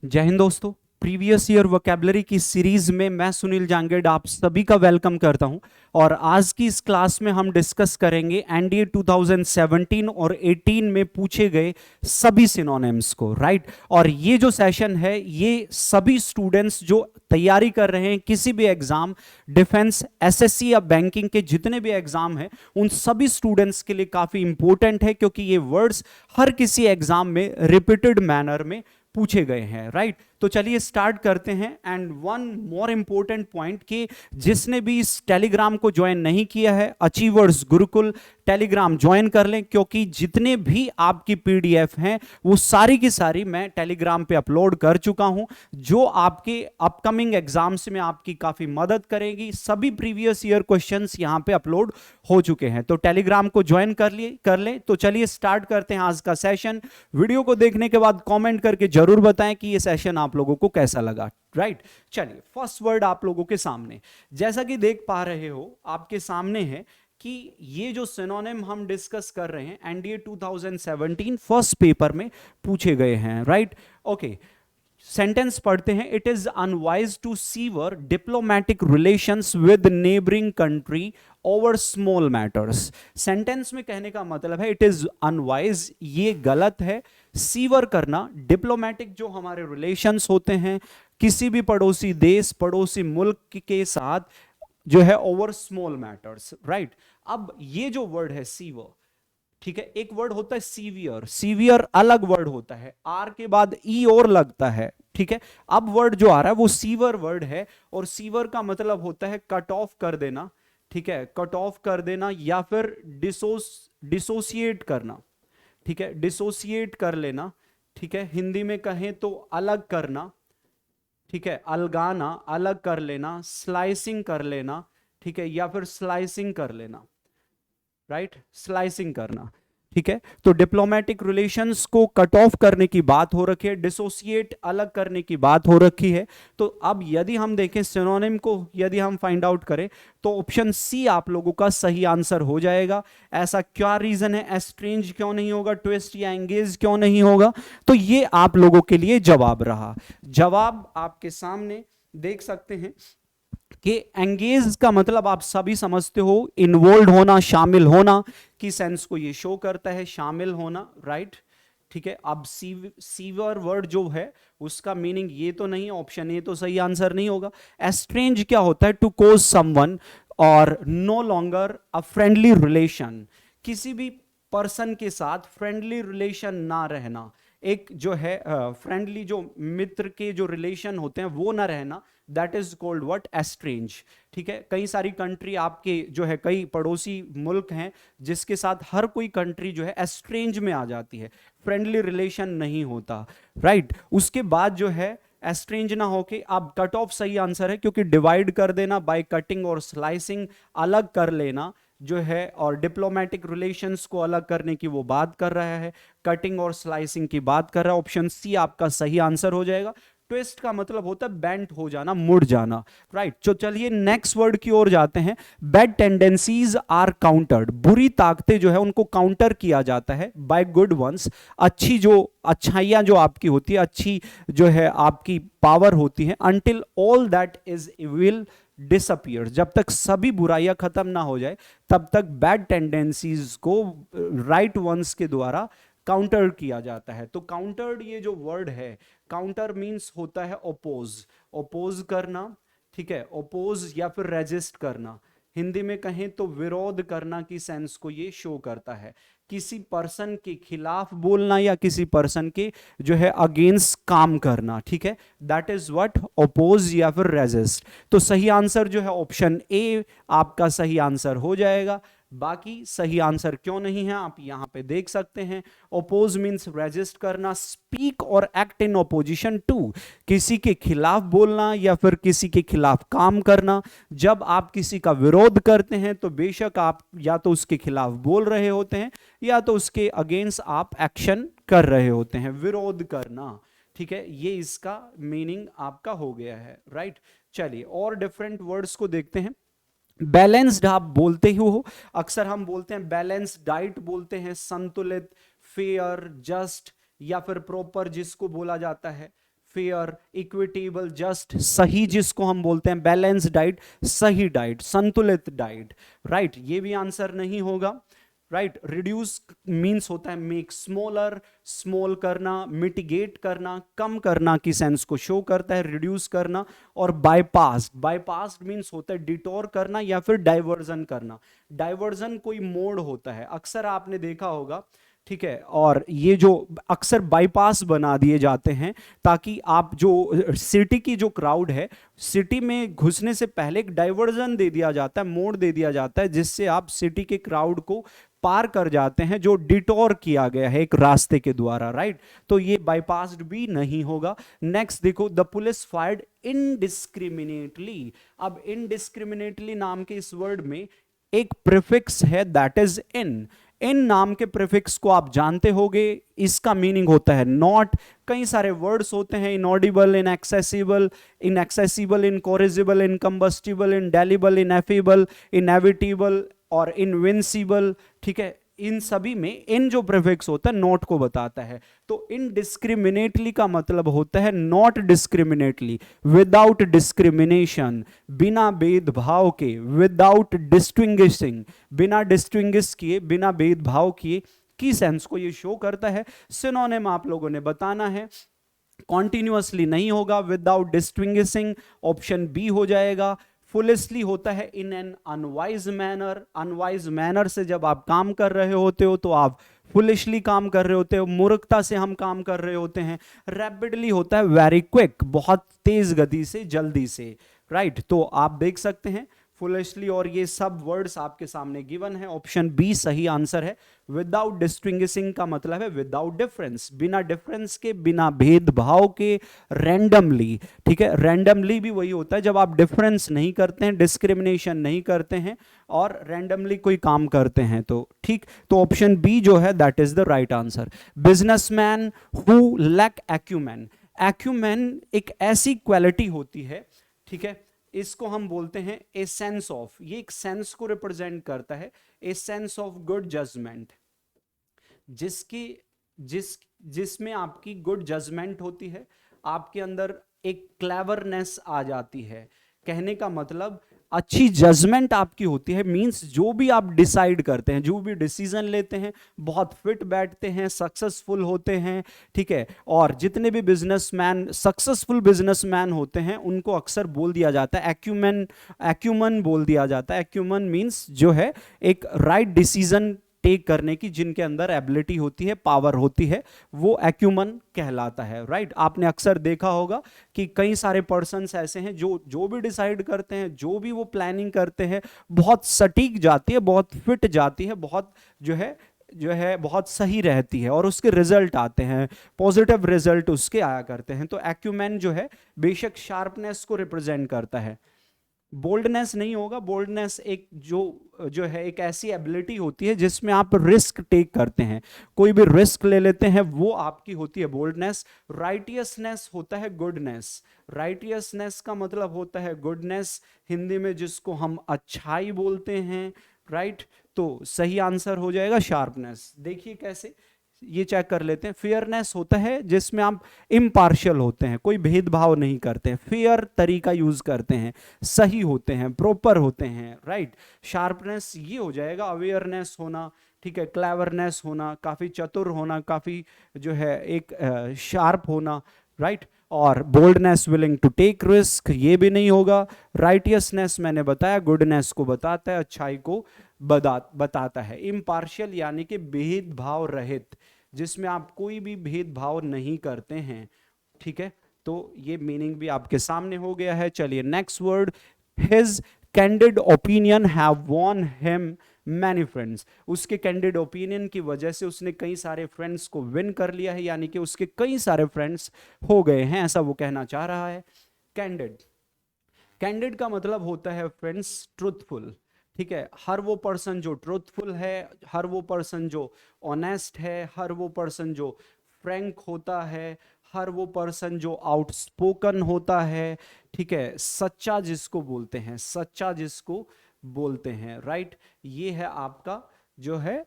जय हिंद दोस्तों। Previous year vocabulary की सीरीज में मैं सुनील जांगेड आप सभी का वेलकम करता हूं। और आज की इस क्लास में हम डिस्कस करेंगे एनडीए 2017 और 18 में पूछे गए सभी सिनोनिम्स को, राइट। और ये जो सेशन है ये सभी स्टूडेंट्स जो तैयारी कर रहे हैं किसी भी एग्जाम, डिफेंस, एसएससी या बैंकिंग के जितने भी एग्जाम हैं उन सभी स्टूडेंट्स के लिए काफी इंपॉर्टेंट है, क्योंकि ये वर्ड्स हर किसी एग्जाम में रिपीटेड मैनर में पूछे गए हैं, राइट। तो चलिए स्टार्ट करते हैं। And one more important point कि जिसने भी इस टेलीग्राम को ज्वाइन नहीं किया है, अचीवर्स गुरुकुल टेलीग्राम ज्वाइन कर लें, क्योंकि जितने भी आपकी पीडीएफ हैं वो सारी की सारी मैं टेलीग्राम पे अपलोड कर चुका हूं, जो आपके अपकमिंग एग्जाम्स में आपकी काफी मदद करेगी। सभी प्रीवियस ईयर क्वेश्चंस यहां पे अपलोड हो चुके हैं, तो टेलीग्राम को ज्वाइन कर लें। तो चलिए स्टार्ट करते हैं आज का सेशन। वीडियो को देखने के बाद कमेंट करके जरूर बताएं कि ये सेशन आप लोगों को कैसा लगा, राइट। चलिए फर्स्ट वर्ड आप लोगों के सामने, जैसा कि देख पा रहे हो आपके सामने है कि ये जो सिनोनिम हम डिस्कस कर रहे हैं एनडीए 2017 फर्स्ट पेपर में पूछे गए हैं, राइट। ओके, सेंटेंस पढ़ते हैं। It is unwise to sever diplomatic relations with neighbouring country over small matters. Sentence में कहने का मतलब है इट इज अनवाइज, ये गलत है, सीवर करना डिप्लोमेटिक जो हमारे रिलेशंस होते हैं किसी भी पड़ोसी देश, पड़ोसी मुल्क के साथ, जो है ओवर स्मॉल मैटर्स, राइट। अब ये जो वर्ड है सीवर, ठीक है, एक वर्ड होता है सीवियर, सीवियर अलग वर्ड होता है, आर के बाद ई और लगता है, ठीक है। अब वर्ड जो आ रहा है वो सीवर वर्ड है, और सीवर का मतलब होता है कट ऑफ कर देना, ठीक है, कट ऑफ कर देना या फिर डिसोसिएट करना, ठीक है, डिसोसिएट कर लेना, ठीक है। हिंदी में कहें तो अलग करना, ठीक है, अलगाना, अलग कर लेना, स्लाइसिंग कर लेना, ठीक है, या फिर स्लाइसिंग कर लेना, राइट, स्लाइसिंग करना, ठीक है। तो डिप्लोमेटिक रिलेशंस को कट ऑफ करने की बात हो रखी है, डिसोसिएट अलग करने की बात हो रखी है। तो अब यदि हम देखें सिनोनिम को, यदि हम फाइंड आउट करें तो ऑप्शन सी आप लोगों का सही आंसर हो जाएगा। ऐसा क्या रीजन है, एस्ट्रेंज क्यों नहीं होगा, ट्विस्ट या एंगेज क्यों नहीं होगा? तो ये आप लोगों के लिए जवाब रहा। जवाब आपके सामने देख सकते हैं कि एंगेज का मतलब आप सभी समझते हो, इन्वॉल्व होना, शामिल होना की सेंस को ये शो करता है, शामिल होना, राइट, ठीक है। अब सीवर वर्ड जो है उसका मीनिंग ये तो नहीं, ऑप्शन ए तो सही आंसर नहीं होगा। एस्ट्रेंज क्या होता है, टू कोज समवन और no longer a friendly relation, किसी भी पर्सन के साथ फ्रेंडली रिलेशन ना रहना, एक जो है फ्रेंडली जो मित्र के जो रिलेशन होते हैं वो ना रहना, that is called what, estrange, ठीक है। कई सारी कंट्री आपके जो है, कई पड़ोसी मुल्क हैं जिसके साथ हर कोई कंट्री जो है एस्ट्रेंज में आ जाती है, फ्रेंडली रिलेशन नहीं होता, राइट। उसके बाद जो है एस्ट्रेंज ना होके, अब कट ऑफ सही आंसर है, क्योंकि डिवाइड कर देना बाय कटिंग और स्लाइसिंग, अलग कर लेना जो है, और डिप्लोमेटिक रिलेशंस को अलग करने की वो बात कर रहा है, कटिंग और स्लाइसिंग की बात कर रहा है। ऑप्शन सी आपका सही आंसर हो जाएगा। ट्विस्ट का मतलब होता है बेंट हो जाना, मुड़ जाना, राइट। तो चलिए नेक्स्ट वर्ड की ओर जाते हैं। बैड टेंडेंसीज आर काउंटर्ड, बुरी ताकतें जो है उनको काउंटर किया जाता है बाय गुड वंस, अच्छी जो अच्छाइयां जो आपकी होती है, अच्छी जो है आपकी पावर होती है, until all that is will disappear, जब तक सभी बुराइयां खत्म ना हो जाए तब तक बैड टेंडेंसीज को राइट वंस के द्वारा काउंटर किया जाता है। तो काउंटर्ड ये जो वर्ड है, काउंटर मींस होता है ओपोज, ओपोज करना, ठीक है, ओपोज या फिर रेजिस्ट करना। हिंदी में कहें तो विरोध करना की सेंस को ये शो करता है, किसी पर्सन के खिलाफ बोलना या किसी पर्सन के जो है अगेंस्ट काम करना, ठीक है, दैट इज व्हाट, ओपोज या फिर रेजिस्ट। तो सही आंसर जो है ऑप्शन ए आपका सही आंसर हो जाएगा। बाकी सही आंसर क्यों नहीं है आप यहां पे देख सकते हैं। ओपोज मींस रेजिस्ट करना, स्पीक और एक्ट इन ओपोजिशन टू, किसी के खिलाफ बोलना या फिर किसी के खिलाफ काम करना। जब आप किसी का विरोध करते हैं तो बेशक आप या तो उसके खिलाफ बोल रहे होते हैं या तो उसके अगेंस्ट आप एक्शन कर रहे होते हैं, विरोध करना, ठीक है। ये इसका मीनिंग आपका हो गया है, राइट। चलिए और डिफरेंट वर्ड्स को देखते हैं। बैलेंस्ड आप बोलते ही हो, अक्सर हम बोलते हैं बैलेंस डाइट बोलते हैं, संतुलित, फेयर, जस्ट या फिर प्रॉपर जिसको बोला जाता है, फेयर, इक्विटेबल, जस्ट, सही जिसको हम बोलते हैं, बैलेंस डाइट, सही डाइट, संतुलित डाइट, राइट, ये भी आंसर नहीं होगा, राइट। रिड्यूस मींस होता है मेक स्मॉलर, स्मॉल करना, मिटिगेट करना, कम करना की सेंस को शो करता है रिड्यूस करना। और बाईपास, बाईपास मींस होता है डिटोर करना या फिर डाइवर्जन करना। डाइवर्जन कोई मोड होता है, अक्सर आपने देखा होगा, ठीक है, और ये जो अक्सर बाईपास बना दिए जाते हैं ताकि आप जो सिटी की जो क्राउड है, सिटी में घुसने से पहले एक डाइवर्जन दे दिया जाता है, मोड़ दे दिया जाता है, जिससे आप सिटी के क्राउड को पार कर जाते हैं, जो डिटोर किया गया है एक रास्ते के द्वारा, राइट। तो ये बाईपास्ड भी नहीं होगा। नेक्स्ट देखो, द पुलिस फायर्ड इनडिस्क्रिमिनेटली। अब इनडिस्क्रिमिनेटली नाम के इस वर्ड में एक प्रीफिक्स है, दैट इज इन। इन नाम के प्रीफिक्स को आप जानते होंगे, इसका मीनिंग होता है नॉट। कई सारे वर्ड्स होते हैं, inaudible, inaccessible, inaccessible, incorrigible, इनकम्बस्टिबल, indelible, ineffable, inevitable और इनविंसिबल, ठीक है। इन सभी में इन जो प्रीफिक्स होता है नॉट को बताता है। तो इनडिस्क्रिमिनेटली का मतलब होता है नॉट डिस्क्रिमिनेटली, विदाउट डिस्क्रिमिनेशन, बिना भेदभाव के, विदाउट डिस्टिंग्विशिंग, बिना डिस्टिंग्विश किए, बिना भेदभाव किए की सेंस को ये शो करता है। सिनोनिम आप लोगों ने बताना है, कॉन्टिन्यूअसली नहीं होगा, विदाउट डिस्टिंग्विशिंग ऑप्शन बी हो जाएगा। फुलिशली होता है in an unwise manner, unwise manner से जब आप काम कर रहे होते हो तो आप फुलिशली काम कर रहे होते हो, मूर्खता से हम काम कर रहे होते हैं। रैपिडली होता है वेरी क्विक, बहुत तेज गति से, जल्दी से, राइट। तो आप देख सकते हैं फुलिशली और ये सब वर्ड्स आपके सामने गिवन है, ऑप्शन बी सही आंसर है। विदाउट डिस्टिंग्विशिंग का मतलब है विदाउट डिफरेंस, बिना डिफरेंस के, बिना भेदभाव के, रैंडमली, ठीक है। रैंडमली भी वही होता है जब आप डिफरेंस नहीं करते हैं, डिस्क्रिमिनेशन नहीं करते हैं और रैंडमली कोई काम करते हैं, तो ठीक। तो ऑप्शन बी जो है that is the right answer. Businessman who lack acumen. Acumen एक ऐसी क्वालिटी होती है, ठीक है, इसको हम बोलते हैं ए सेंस ऑफ, ये एक सेंस को रिप्रेजेंट करता है, a sense of good judgement, जिसमें आपकी गुड जजमेंट होती है, आपके अंदर एक क्लेवरनेस आ जाती है। कहने का मतलब अच्छी जजमेंट आपकी होती है, मींस जो भी आप डिसाइड करते हैं, जो भी डिसीजन लेते हैं, बहुत फिट बैठते हैं, सक्सेसफुल होते हैं, ठीक है। और जितने भी बिजनेसमैन सक्सेसफुल बिजनेसमैन होते हैं उनको अक्सर बोल दिया जाता है एक्यूमेन, एक्यूमन बोल दिया जाता है। एक्यूमन मींस जो है एक राइट डिसीजन टेक करने की, जिनके अंदर एबिलिटी होती है, पावर होती है, वो एक्यूमन कहलाता है, राइट। आपने अक्सर देखा होगा कि कई सारे पर्सन्स ऐसे हैं जो भी डिसाइड करते हैं, जो भी वो प्लानिंग करते हैं, बहुत सटीक जाती है, बहुत फिट जाती है, बहुत जो है बहुत सही रहती है और उसके रिजल्ट आते हैं, पॉजिटिव रिजल्ट उसके आया करते हैं। तो एक्यूमेन जो है बेशक शार्पनेस को रिप्रेजेंट करता है, बोल्डनेस नहीं होगा। बोल्डनेस एक जो है एक ऐसी एबिलिटी होती है जिसमें आप रिस्क टेक करते हैं, कोई भी रिस्क ले लेते हैं, वो आपकी होती है बोल्डनेस। राइटियसनेस होता है गुडनेस, राइटियसनेस का मतलब होता है गुडनेस, हिंदी में जिसको हम अच्छाई बोलते हैं, राइट। तो सही आंसर हो जाएगा शार्पनेस। देखिए कैसे, ये चेक कर लेते हैं। फेयरनेस होता है जिसमें आप इम्पार्शियल होते हैं, कोई भेदभाव नहीं करते हैं, फेयर तरीका यूज करते हैं, सही होते हैं, प्रॉपर होते हैं, राइट। शार्पनेस ये हो जाएगा अवेयरनेस होना, ठीक है, क्लेवरनेस होना, काफी चतुर होना, काफी जो है एक शार्प होना, राइट। और boldness willing to take risk, ये भी नहीं होगा। राइटियसनेस मैंने बताया गुडनेस को बताता है, अच्छाई को बताता है। इम्पार्शियल यानी कि भेदभाव रहित, जिसमें आप कोई भी भेदभाव नहीं करते हैं, ठीक है। तो ये मीनिंग भी आपके सामने हो गया है। चलिए next word, his candid opinion have von him many friends. उसके कैंडिड ओपिनियन की वजह से उसने कई सारे फ्रेंड्स को विन कर लिया है, यानी कि उसके कई सारे फ्रेंड्स हो गए हैं, ऐसा वो कहना चाह रहा है। कैंडिड, कैंडिड का मतलब होता है फ्रेंड्स ट्रूथफुल, ठीक है। हर वो पर्सन जो ट्रूथफुल है, हर वो पर्सन जो ऑनेस्ट है, हर वो पर्सन जो फ्रैंक होता है, हर वो पर्सन जो आउटस्पोकन होता है, ठीक है, सच्चा जिसको बोलते हैं, सच्चा जिसको बोलते हैं, राइट। ये है आपका जो है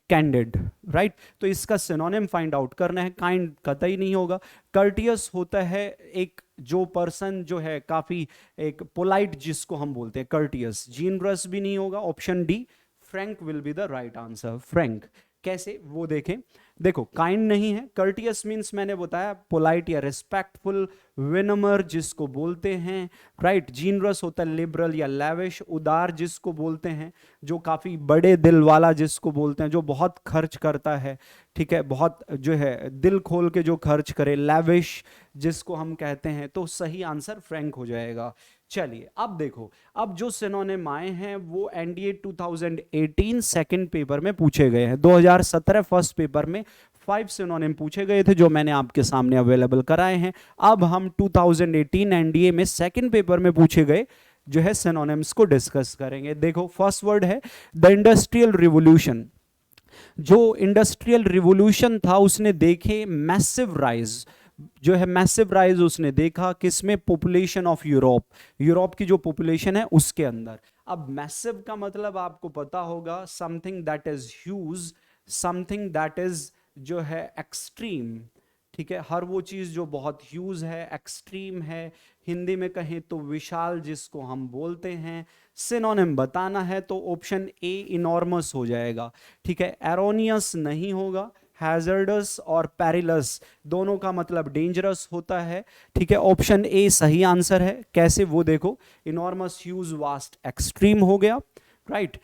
कैंडिड, राइट। तो इसका सिनोनिम फाइंड आउट करना है, काइंड कतई नहीं होगा। कर्टियस होता है एक जो पर्सन जो है काफी एक पोलाइट, जिसको हम बोलते हैं कर्टियस। जीनरस भी नहीं होगा, option D Frank will be the right answer. Frank कैसे वो देखें। देखो काइंड नहीं है, कर्टियस मींस मैंने बताया पोलाइट या रिस्पेक्टफुल, विनमर जिसको बोलते हैं, राइट। जीनरस होता है लिबरल या लैविश, उदार जिसको बोलते हैं जो काफी बड़े दिल वाला जिसको बोलते हैं, जो बहुत खर्च करता है, ठीक है, बहुत जो है दिल खोल के जो खर्च करे, लैविश जिसको हम कहते हैं। तो सही आंसर फ्रैंक हो जाएगा। चलिए अब देखो, अब जो सिनोनिम आए हैं वो एनडीए 2018 सेकंड पेपर में पूछे गए हैं। 2017 फर्स्ट पेपर में 5 सिनोनिम पूछे गए थे जो मैंने आपके सामने अवेलेबल कराए हैं। अब हम 2018 एनडीए में सेकंड पेपर में पूछे गए जो है सिनोनिम्स को डिस्कस करेंगे। देखो फर्स्ट वर्ड है द इंडस्ट्रियल रिवॉल्यूशन। जो इंडस्ट्रियल रिवॉल्यूशन था उसने देखे मैसिव राइज, जो है मैसिव राइज उसने देखा किसमें, पॉपुलेशन ऑफ यूरोप, यूरोप की जो पॉपुलेशन है उसके अंदर। अब मैसिव का मतलब आपको पता होगा something that is huge, something that is जो है एक्सट्रीम, ठीक है। हर वो चीज जो बहुत ह्यूज है, एक्सट्रीम है, हिंदी में कहें तो विशाल जिसको हम बोलते हैं। सिनोनिम बताना है तो ऑप्शन ए इनॉर्मस हो जाएगा, ठीक है। एरोनियस नहीं होगा, हैजर्डस और पेरिलस दोनों का मतलब डेंजरस होता है, ठीक है। ऑप्शन ए सही आंसर है। कैसे वो देखो, इनॉर्मस, ह्यूज, वास्ट, एक्सट्रीम हो गया, राइट।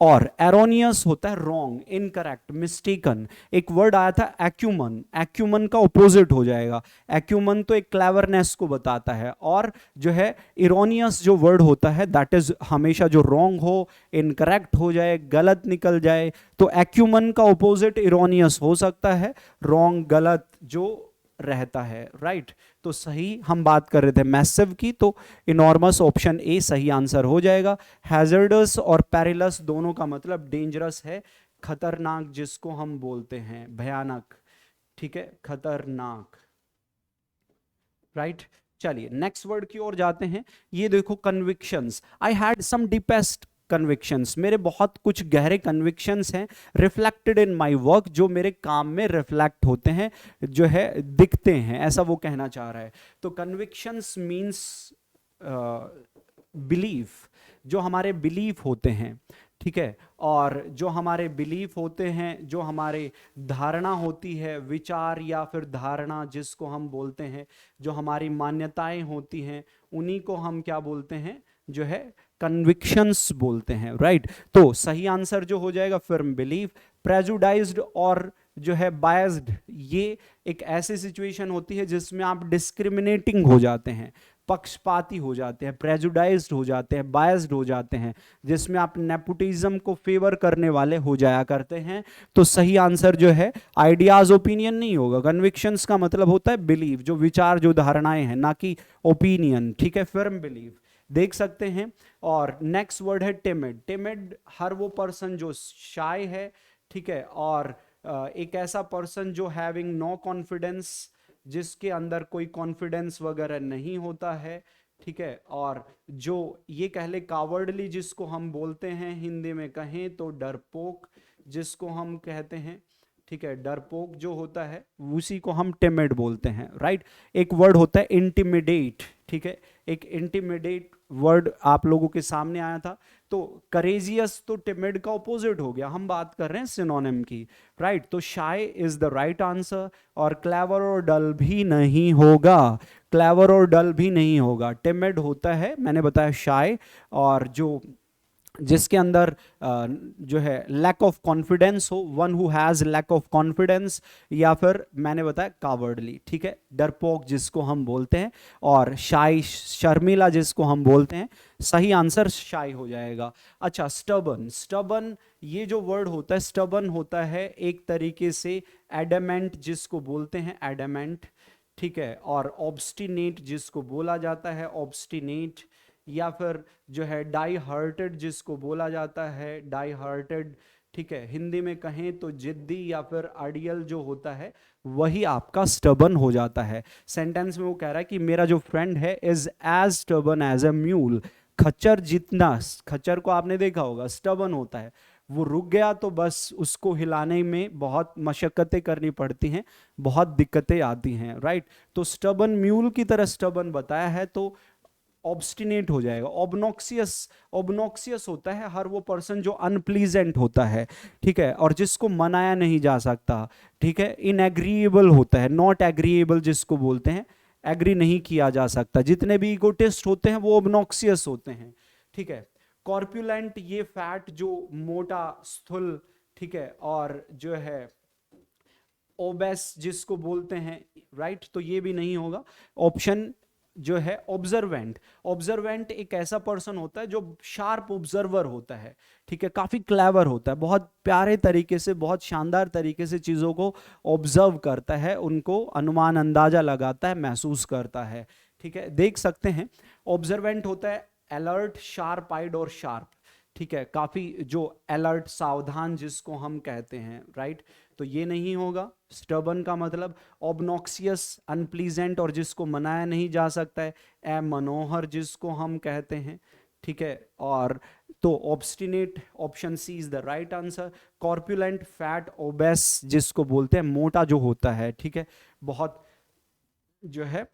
और एरोनियस होता है रॉन्ग, इनकरेक्ट, मिस्टेकन। एक वर्ड आया था एक्यूमन, एक्यूमन का ऑपोजिट हो जाएगा। एक्यूमन तो एक क्लेवरनेस को बताता है, और जो है इरोनियस जो वर्ड होता है दैट इज हमेशा जो रॉन्ग हो, इनकरेक्ट हो जाए, गलत निकल जाए। तो एक्यूमन का ऑपोजिट इरोनियस हो सकता है, रॉन्ग, गलत जो रहता है, राइट। तो सही हम बात कर रहे थे मैसिव की, तो इनॉर्मस ऑप्शन ए सही आंसर हो जाएगा। हैजर्डस और पेरिलस दोनों का मतलब डेंजरस है, खतरनाक जिसको हम बोलते हैं, भयानक, ठीक है, खतरनाक, राइट। चलिए नेक्स्ट वर्ड की ओर जाते हैं। ये देखो convictions, I had some deepest convictions, मेरे बहुत कुछ गहरे कन्विक्शंस हैं, रिफ्लेक्टेड इन माय वर्क, जो मेरे काम में रिफ्लेक्ट होते हैं, जो है दिखते हैं, ऐसा वो कहना चाह रहा है। तो कन्विक्शंस मींस बिलीफ, जो हमारे बिलीफ होते हैं, ठीक है। और जो हमारे बिलीफ होते हैं, जो हमारे धारणा होती है, विचार या फिर धारणा जिसको हम बोलते हैं, जो हमारी मान्यताएं होती हैं, उन्हीं को हम क्या बोलते हैं, जो है कन्विक्शंस बोलते हैं, राइट। तो सही आंसर जो हो जाएगा फर्म बिलीफ। प्रेजुडाइज्ड और जो है बायस्ड, ये एक ऐसी सिचुएशन होती है जिसमें आप डिस्क्रिमिनेटिंग हो जाते हैं, पक्षपाती हो जाते हैं, प्रेजुडाइज्ड हो जाते हैं, बायस्ड हो जाते हैं, जिसमें आप नेपोटिज्म को फेवर करने वाले हो जाया करते हैं। तो सही आंसर जो है आइडियाज, ओपिनियन नहीं होगा। कन्विक्शंस का मतलब होता है बिलीव, जो विचार, जो धारणाएं हैं, ना कि ओपिनियन, ठीक है। फर्म बिलीव देख सकते हैं। और नेक्स्ट वर्ड है टिमिड। टिमिड हर वो पर्सन जो शाय है, ठीक है, और एक ऐसा पर्सन जो हैविंग नो कॉन्फिडेंस, जिसके अंदर कोई कॉन्फिडेंस वगैरह नहीं होता है, ठीक है। और जो ये कह ले कावर्डली जिसको हम बोलते हैं, हिंदी में कहें तो डरपोक जिसको हम कहते हैं, ठीक है। डरपोक जो होता है उसी को हम टिमिड बोलते हैं, राइट। एक वर्ड होता है इंटिमिडेट, ठीक है। एक इंटिमिडेट वर्ड आप लोगों के सामने आया था। तो करेजियस तो टिमिड का ऑपोजिट हो गया, हम बात कर रहे हैं सिनोनिम की, राइट। तो शाय इज द राइट आंसर। और क्लेवर और डल भी नहीं होगा, क्लेवर और डल भी नहीं होगा। टिमिड होता है, मैंने बताया शाय, और जो जिसके अंदर जो है लैक ऑफ कॉन्फिडेंस हो, one who has lack of confidence, या फिर मैंने बताया कावर्डली, ठीक है। डरपोक जिसको हम बोलते हैं, और शाय, शर्मिला जिसको हम बोलते हैं। सही आंसर शाय हो जाएगा। अच्छा स्टबन, स्टबन ये जो वर्ड होता है, स्टबन होता है एक तरीके से एडमेंट जिसको बोलते हैं, एडमेंट, ठीक है। और ऑब्स्टिनेट जिसको बोला जाता है, ऑब्स्टिनेट, या फिर जो है डाई हार्टेड जिसको बोला जाता है, डाई हार्टेड, ठीक है। हिंदी में कहें तो जिद्दी या फिर अड़ियल जो होता है वही आपका स्टबन हो जाता है। सेंटेंस में वो कह रहा है कि मेरा जो फ्रेंड है is as stubborn as a mule, खच्चर जितना, खच्चर को आपने देखा होगा स्टबन होता है, वो रुक गया तो बस उसको हिलाने में बहुत मशक्कतें करनी पड़ती हैं, बहुत दिक्कतें आती हैं, राइट। तो स्टबन म्यूल की तरह स्टबन बताया है तो ऑब्स्टिनेट हो जाएगा। ऑब्नॉक्सियस, ऑब्नॉक्सियस होता है हर वो पर्सन जो अनप्लीजेंट होता है, ठीक है, और जिसको मनाया नहीं जा सकता, ठीक है। इनएग्रीएबल होता है, नॉट एग्रीएबल जिसको बोलते हैं, एग्री नहीं किया जा सकता। जितने भी इगोटिस्ट होते हैं वो ऑब्नॉक्सियस होते हैं, ठीक है। कॉर्पुलेंट, ये फैट जो मोटा स्थूल, ठीक है, और जो है ओबेस जिसको बोलते हैं, राइट, तो ये भी नहीं होगा। ऑप्शन जो है ऑब्जर्वेंट, ऑब्जर्वेंट एक ऐसा पर्सन होता है जो शार्प ऑब्जर्वर होता है, ठीक है, काफी क्लेवर होता है, बहुत प्यारे तरीके से, बहुत शानदार तरीके से चीजों को ऑब्जर्व करता है, उनको अनुमान अंदाजा लगाता है, महसूस करता है, ठीक है। देख सकते हैं ऑब्जर्वेंट होता है अलर्ट, शार्प आइड और शार्प, ठीक है, काफी जो अलर्ट, सावधान जिसको हम कहते हैं, राइट। तो ये नहीं होगा। स्टबन का मतलब ऑब्नॉक्सियस, अनप्लीजेंट और जिसको मनाया नहीं जा सकता है, ए मनोहर जिसको हम कहते हैं, ठीक है। और तो obstinate, option C is the right answer. Corpulent, fat, obese जिसको बोलते हैं मोटा जो होता है, ठीक है, बहुत जो है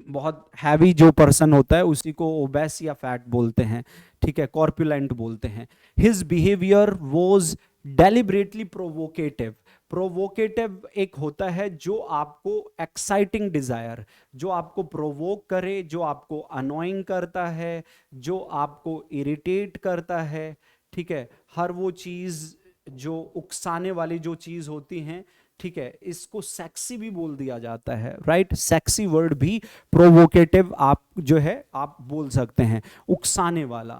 बहुत हैवी जो पर्सन होता है उसी को ओबेस या फैट बोलते हैं, ठीक है, कॉर्पुलेंट बोलते हैं। His behaviour was deliberately provocative. Provocative एक होता है जो आपको एक्साइटिंग डिजायर, जो आपको प्रोवोक करे, जो आपको अनोइंग करता है, जो आपको इरिटेट करता है, ठीक है, हर वो चीज जो उकसाने वाली जो चीज होती हैं, ठीक है, इसको सेक्सी भी बोल दिया जाता है, राइट। सेक्सी वर्ड भी प्रोवोकेटिव आप जो है आप बोल सकते हैं, उकसाने वाला,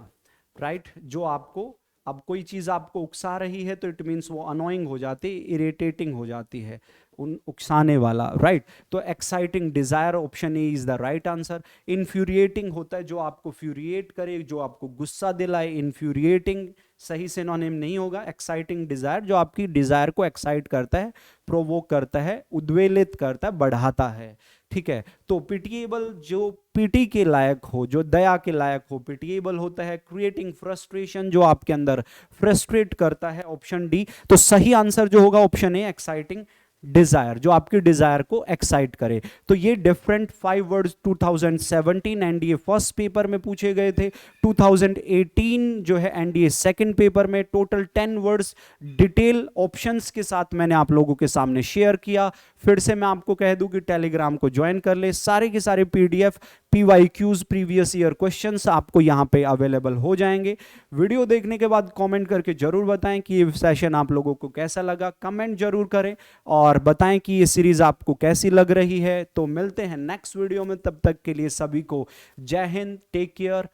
राइट। जो आपको, अब कोई चीज आपको उकसा रही है तो इट मीन्स वो अनोइंग हो जाती, इरिटेटिंग हो जाती है, उन उकसाने वाला, राइट। तो exciting desire, option A is the right answer. Infuriating होता है जो आपको फ्यूरिएट करे, जो आपको गुस्सा दिलाए, इन्फ्यूरिएटिंग सही सिनोनिम नहीं होगा। एक्साइटिंग डिजायर जो आपकी डिजायर को एक्साइट करता है, प्रोवोक करता है, उद्वेलित करता है, बढ़ाता है, ठीक है। तो पिटिएबल जो पीटी के लायक हो, जो दया के लायक हो, पिटिएबल होता है। क्रिएटिंग फ्रस्ट्रेशन जो आपके अंदर फ्रस्ट्रेट करता है, ऑप्शन डी। तो सही आंसर जो होगा ऑप्शन ए, एक्साइटिंग डिजायर, जो आपकी डिजायर को एक्साइट करे। तो ये different 5 words 2017 NDA first paper में पूछे गए थे। 2018 जो है एनडीए सेकंड पेपर में टोटल 10 वर्ड्स डिटेल ऑप्शंस के साथ मैंने आप लोगों के सामने शेयर किया। फिर से मैं आपको कह दूं कि टेलीग्राम को ज्वाइन कर ले, सारे के सारे PDF, PYQs, previous year questions आपको यहां पे अवेलेबल हो जाएंगे। वीडियो देखने के बाद कमेंट करके जरूर बताएं कि ये सेशन आप लोगों को कैसा लगा, कमेंट जरूर करें और बताएं कि ये सीरीज आपको कैसी लग रही है। तो मिलते हैं नेक्स्ट वीडियो में, तब तक के लिए सभी को जय हिंद, take care,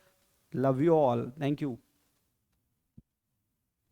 love you all, thank you.